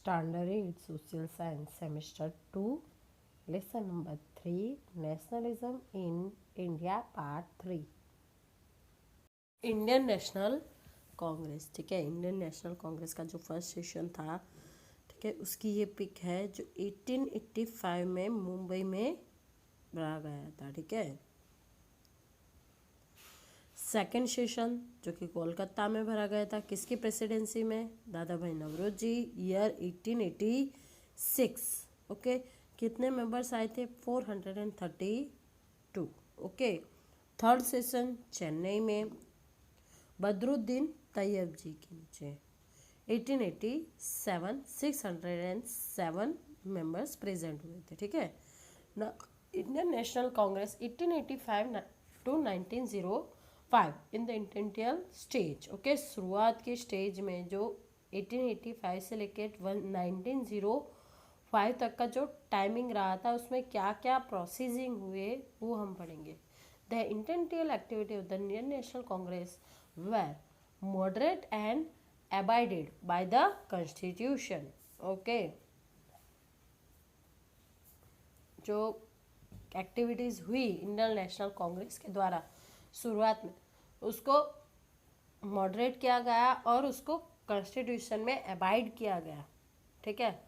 Standard Social Science Semester 2 Lesson number 3 Nationalism in India Part 3 Indian National Congress. ठीक है, Indian National Congress का जो first session था, ठीक है, उसकी ये पिक है जो 1885 में मुंबई में भरा गया था। ठीक है, सेकेंड सेशन जो कि कोलकाता में भरा गया था, किसकी प्रेसिडेंसी में? दादा भाई नवरोजी, ईयर 1886। ओके, कितने मेंबर्स आए थे? 432। ओके, थर्ड सेशन चेन्नई में बदरुद्दीन तैयब जी के नीचे 1887 607 मेंबर्स प्रेजेंट हुए थे। ठीक है ना। Indian National Congress 1885 to 1905 in the initial stage. Okay, शुरुआत के स्टेज में जो 1885 से लेकर 1905 तक का जो टाइमिंग रहा था, उसमें क्या क्या प्रोसीजिंग हुए वो हम पढ़ेंगे। The initial activity of the Indian National Congress were moderate and abided by the constitution. Okay, जो एक्टिविटीज हुई इंडियन नेशनल कांग्रेस के द्वारा शुरुआत में, उसको मॉडरेट किया गया और उसको कॉन्स्टिट्यूशन में अबाइड किया गया। ठीक है,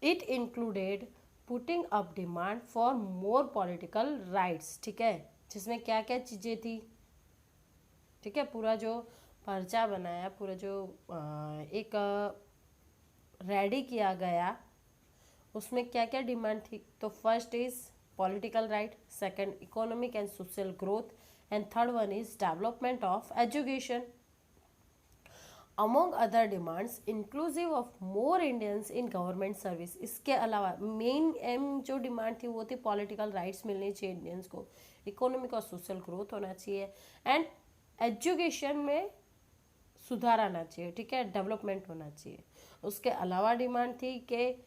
it included putting up demand for more political rights. ठीक है, जिसमें क्या क्या चीज़ें थी? ठीक है, पूरा जो पर्चा बनाया, पूरा जो एक रेडी किया गया, उसमें क्या क्या डिमांड थी? तो first is political right, second economic and social growth, and third one is development of education. Among other demands inclusive of more Indians in government service. इसके अलावा मेन एम जो डिमांड थी वो थी पॉलिटिकल राइट्स मिलने चाहिए Indians को, economic और सोशल ग्रोथ होना चाहिए, एंड एजुकेशन में सुधार आना चाहिए। ठीक है, डेवलपमेंट होना चाहिए। उसके अलावा डिमांड थी कि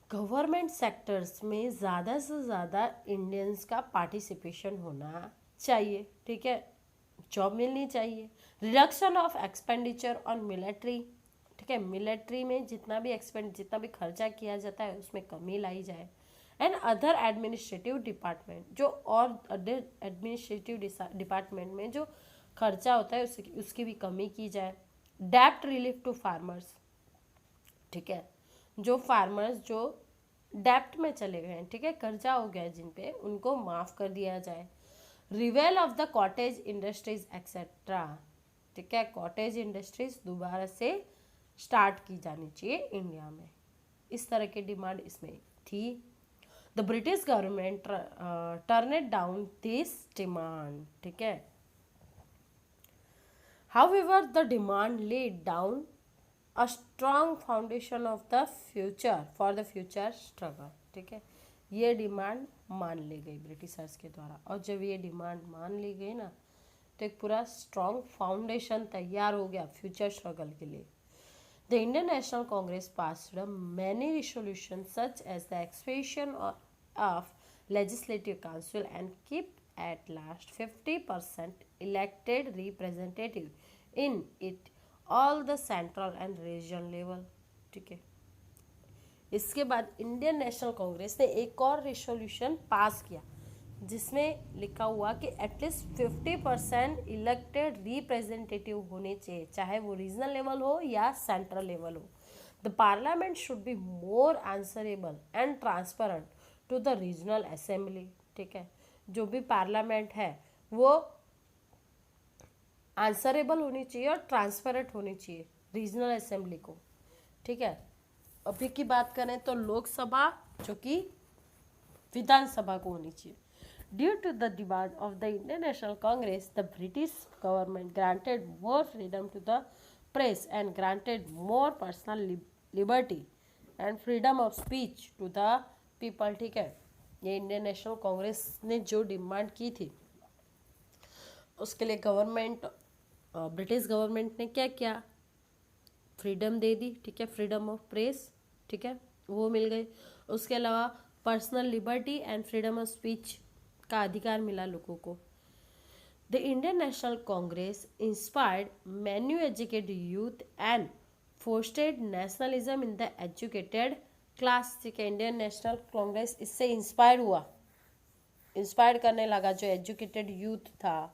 गवर्नमेंट सेक्टर्स में ज़्यादा से ज़्यादा इंडियंस का पार्टिसिपेशन होना चाहिए। ठीक है, जॉब मिलनी चाहिए। Reduction of expenditure on military. ठीक है, मिलिट्री में जितना भी खर्चा किया जाता है उसमें कमी लाई जाए। एंड अदर एडमिनिस्ट्रेटिव डिपार्टमेंट, जो और अदर एडमिनिस्ट्रेटिव डिपार्टमेंट में जो खर्चा होता है उसकी भी कमी की जाए। डेप्ट रिलीफ टू फार्मर्स। ठीक है, जो फार्मर्स जो डेप्ट में चले गए हैं, ठीक है, कर्जा हो गया जिन पे, उनको माफ कर दिया जाए। Revival of the cottage industries etcetera. ठीक है, कॉटेज इंडस्ट्रीज दोबारा से स्टार्ट की जानी चाहिए इंडिया में। इस तरह की डिमांड इसमें थी। The British government turn down this demand. ठीक है, however the demand laid down a strong foundation of the future for the future struggle। ठीक है, ये डिमांड मान ली गई ब्रिटिशर्स के द्वारा, और जब ये डिमांड मान ली गई ना, तो एक पूरा स्ट्रॉन्ग फाउंडेशन तैयार हो गया फ्यूचर स्ट्रगल के लिए। The Indian National Congress passed many resolution such as the expansion of legislative council and keep at last 50% elected representative in it all the central and regional level। ठीक है, इसके बाद Indian National Congress ने एक और resolution pass किया जिसमें लिखा हुआ कि एटलीस्ट 50% इलेक्टेड रिप्रेजेंटेटिव होने चाहिए, चाहे वो रीजनल लेवल हो या सेंट्रल लेवल हो। The parliament should be more answerable and transparent to the regional assembly. ठीक है, जो भी पार्लियामेंट है वो आंसरेबल होनी चाहिए और ट्रांसपेरेंट होनी चाहिए रीजनल असेंबली को। ठीक है, अभी की बात करें तो लोकसभा जो कि विधानसभा को होनी चाहिए। Due to the demand of the Indian National Congress, the British government granted more freedom to the press and granted more personal liberty and freedom of speech to the people. ठीक है, ये इंडियन नेशनल कांग्रेस ने जो demand की थी उसके लिए British government ने क्या किया? फ्रीडम दे दी। ठीक है, फ्रीडम ऑफ प्रेस, ठीक है, वो मिल गई। उसके अलावा personal liberty and freedom of speech का अधिकार मिला लोगों को। The Indian National Congress inspired many educated youth and fostered nationalism in the educated class, ठीक है। इंडियन नेशनल कांग्रेस इससे इंस्पायर हुआ, इंस्पायर करने लगा जो एजुकेटेड यूथ था,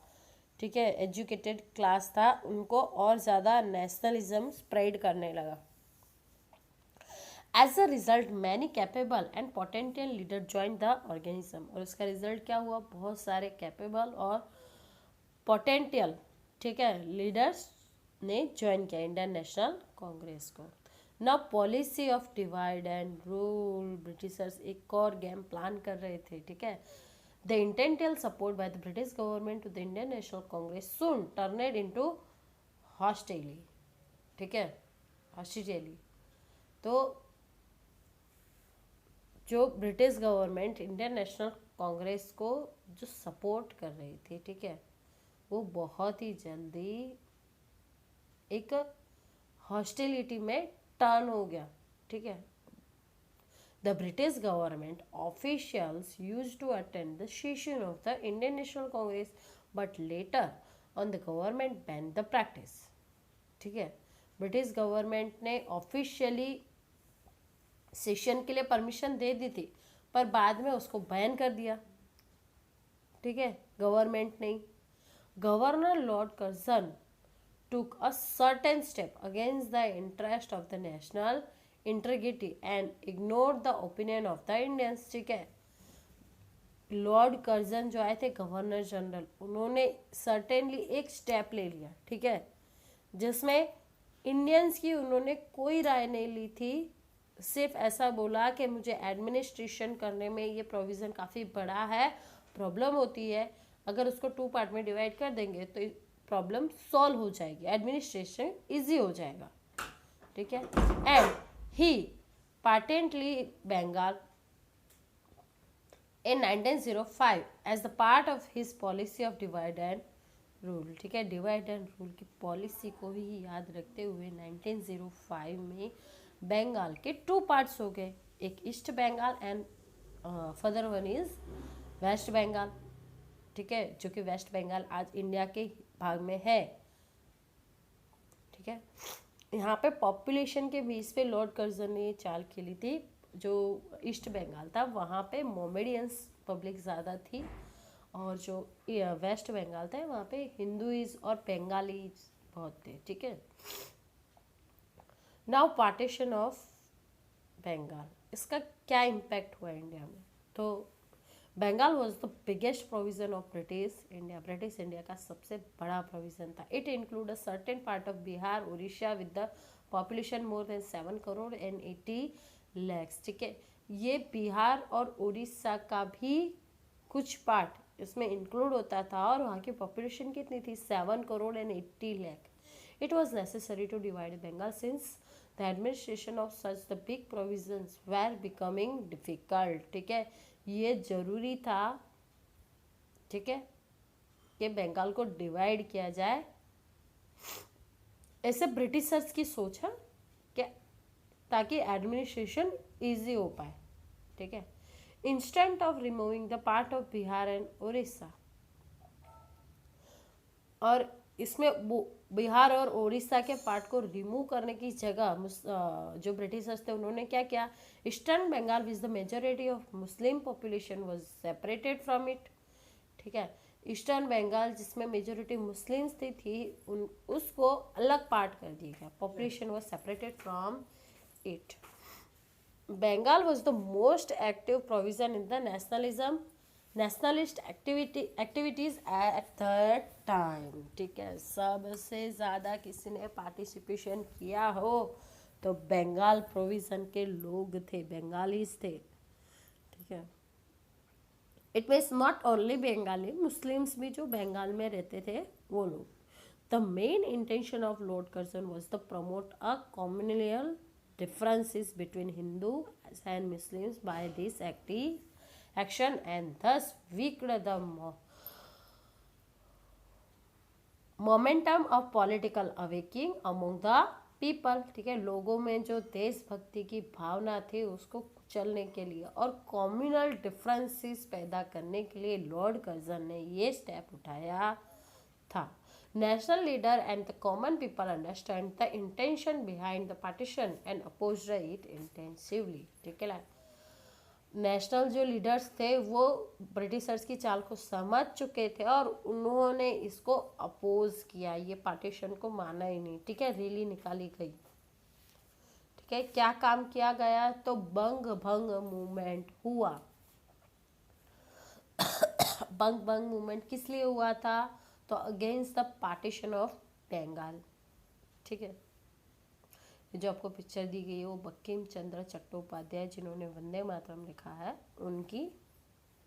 ठीक है, एजुकेटेड क्लास था, उनको और ज़्यादा नेशनलिज्म स्प्रेड करने लगा। As a result many capable and potential leader join the organism, और उसका रिजल्ट क्या हुआ, बहुत सारे कैपेबल और पोटेंशियल, ठीक है, लीडर्स ने ज्वाइन किया इंडियन नेशनल कांग्रेस को। ना policy of divide and rule, Britishers एक और गेम प्लान कर रहे थे, ठीक है। The intentional support by the British government to the Indian National Congress soon turned into hostility, ठीक है, हॉस्टिली। तो जो British government Indian National Congress को जो सपोर्ट कर रही थी, ठीक है, वो बहुत ही जल्दी एक हॉस्टिलिटी में टर्न हो गया, ठीक है। The British government officials used to attend the session of the Indian National Congress but later on the government ban the practice, ठीक है। ब्रिटिश गवर्नमेंट ने ऑफिशियली सेशन के लिए परमिशन दे दी थी, पर बाद में उसको बैन कर दिया, ठीक है, गवर्नमेंट ने। Governor Lord Curzon took a certain step against the interest of the national integrity and ignored the opinion of the Indians, ठीक है। लॉर्ड कर्जन जो आए थे गवर्नर जनरल, उन्होंने सर्टेनली एक स्टेप ले लिया, ठीक है, जिसमें इंडियंस की उन्होंने कोई राय नहीं ली थी, सिर्फ ऐसा बोला कि मुझे एडमिनिस्ट्रेशन करने में ये प्रोविज़न काफ़ी बड़ा है, प्रॉब्लम होती है, अगर उसको 2 पार्ट में डिवाइड कर देंगे तो प्रॉब्लम सॉल्व हो जाएगी, एडमिनिस्ट्रेशन इजी हो जाएगा, ठीक है। And he partitioned Bengal in 1905 as the part of his policy of divide and rule, ठीक है, डिवाइड एंड रूल की पॉलिसी को ही याद रखते हुए 1905 में बंगाल के 2 पार्ट्स हो गए, एक East Bengal and further one is West Bengal, ठीक है, जो कि वेस्ट बंगाल आज इंडिया के भाग में है, ठीक है। यहाँ पे पॉपुलेशन के बेस पे लॉर्ड कर्जन ने ये चाल खेली थी, जो ईस्ट बंगाल था वहाँ पे मोमेडियंस पब्लिक ज़्यादा थी, और जो वेस्ट बंगाल था वहाँ पे हिंदूइज और बंगालीज बहुत थे, ठीक है। नाउ पार्टीशन ऑफ बंगाल, इसका क्या इम्पैक्ट हुआ इंडिया में, तो Bengal was the biggest provision of British India, British India का सबसे बड़ा प्रोविजन था। It include a certain part of Bihar Orissa with the population more than 7 crore and 80 lakhs, ठीक है। ये बिहार और उड़ीसा का भी कुछ पार्ट इसमें इंक्लूड होता था, और वहाँ की पॉपुलेशन कितनी थी, 7 crore and 80 lakh. It was necessary to divide Bengal since the administration of such the big provisions were becoming difficult, ठीक है, ये जरूरी था, ठीक है, कि बंगाल को डिवाइड किया जाए, ऐसे ब्रिटिशर्स की सोच है क्या, ताकि एडमिनिस्ट्रेशन इजी हो पाए, ठीक है। Instant of removing the part of Bihar and Orissa, और इसमें बिहार और उड़ीसा के पार्ट को रिमूव करने की जगह जो ब्रिटिशर्स थे उन्होंने क्या किया, eastern Bengal which the majority of Muslim population was separated from it, ठीक है। ईस्टर्न बंगाल जिसमें मेजोरिटी मुस्लिम्स थी उसको अलग पार्ट कर दिया गया, population was separated from it. Bengal was the most active provision in the nationalist activities at the time, ठीक है। सबसे ज़्यादा किसी ने पार्टिसिपेशन किया हो तो बंगाल प्रोविजन के लोग थे, बंगालीज थे, ठीक है। It means not only Bengali, Muslims भी जो बंगाल में रहते थे वो लोग। The main intention of Lord Curzon was the promote a communal differences between Hindus and Muslims by this action and thus weakened the momentum of political awakening among the people, ठीक है। लोगों में जो देशभक्ति की भावना थी उसको कुचलने के लिए और कम्युनल डिफरेंसेस पैदा करने के लिए लॉर्ड कर्जन ने ये स्टेप उठाया था। National leader and the common people understand the intention behind the partition and opposed it intensively. ठीक है, नेशनल जो लीडर्स थे वो ब्रिटिशर्स की चाल को समझ चुके थे और उन्होंने इसको अपोज किया, ये पार्टीशन को माना ही नहीं। ठीक है, रैली निकाली गई। ठीक है, क्या काम किया गया, तो बंग भंग मूवमेंट हुआ। बंग भंग मूवमेंट किस लिए हुआ था, तो against the partition of Bengal. ठीक है, जो आपको पिक्चर दी गई है वो बंकिम चंद्र चट्टोपाध्याय जिन्होंने वंदे मातरम लिखा है उनकी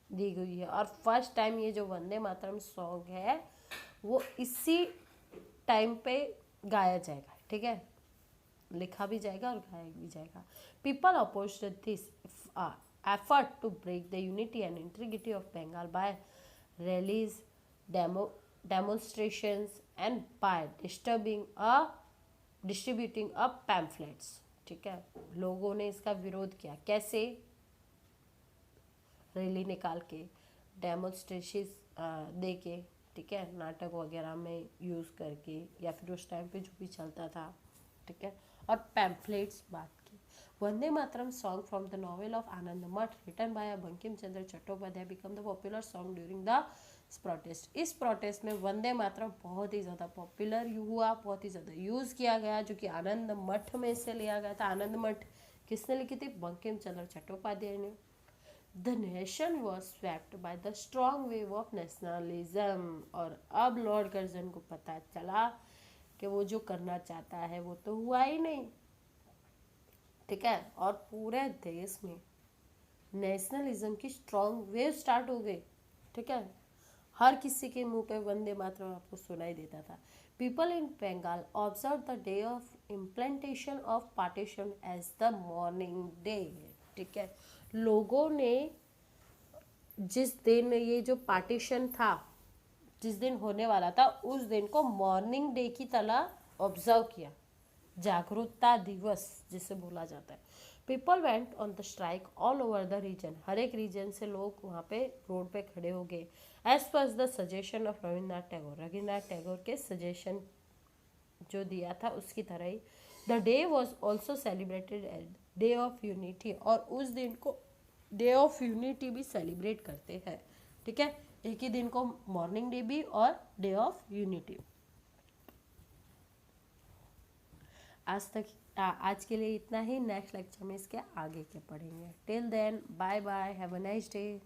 दी गई है। और फर्स्ट टाइम ये जो वंदे मातरम सॉन्ग है वो इसी टाइम पे गाया जाएगा। ठीक है, लिखा भी जाएगा और गाया भी जाएगा। People opposed this effort to break the unity and integrity of Bengal by rallies, demonstrations and by distributing up pamphlets। ठीक है, लोगों ने इसका विरोध किया, कैसे, रैली निकाल के, डेमोन्स्ट्रेशन दे के, ठीक है, नाटक वगैरह में यूज़ करके या फिर उस टाइम पे जो भी चलता था। ठीक है, और पैम्फलेट्स बात की। Vande Mataram song from the novel of Anand Math written by Bankim Chandra Chattopadhyay became the popular song during the protest. इस प्रोटेस्ट में वंदे मातरम बहुत ही ज़्यादा पॉपुलर हुआ, बहुत ही ज़्यादा यूज़ किया गया, जो कि आनंद मठ में से लिया गया था। आनंद मठ किसने लिखी थी, बंकिम चंद्र चट्टोपाध्याय ने। The nation was swept by the strong wave of nationalism। और अब लॉर्ड कर्जन को पता चला कि वो जो करना चाहता है वो तो हुआ ही नहीं। ठीक है, और पूरे देश में नेशनलिज्म की स्ट्रॉन्ग वेव स्टार्ट हो गई। ठीक है, हर किसी के मुंह पे वंदे मातरम आपको सुनाई देता था। People in Bengal observe the day of implementation of partition as the mourning day. ठीक है, लोगों ने जिस दिन ये जो पार्टीशन था, जिस दिन होने वाला था, उस दिन को मॉर्निंग डे की तरह ऑब्जर्व किया, जागरूकता दिवस जिसे बोला जाता है। People went on the strike all over the region. हर एक रीजन से लोग वहाँ पे रोड पे खड़े हो गए। As per the suggestion of Rabindranath Tagore, Rabindranath Tagore के सजेशन जो दिया था उसकी तरह ही। The day was also celebrated as day of unity. और उस दिन को डे ऑफ यूनिटी भी सेलिब्रेट करते हैं। ठीक है, एक ही दिन को मॉर्निंग डे भी और डे ऑफ यूनिटी। आज के लिए इतना ही। नेक्स्ट लेक्चर में इसके आगे के पढ़ेंगे। Till then bye bye, have a nice day.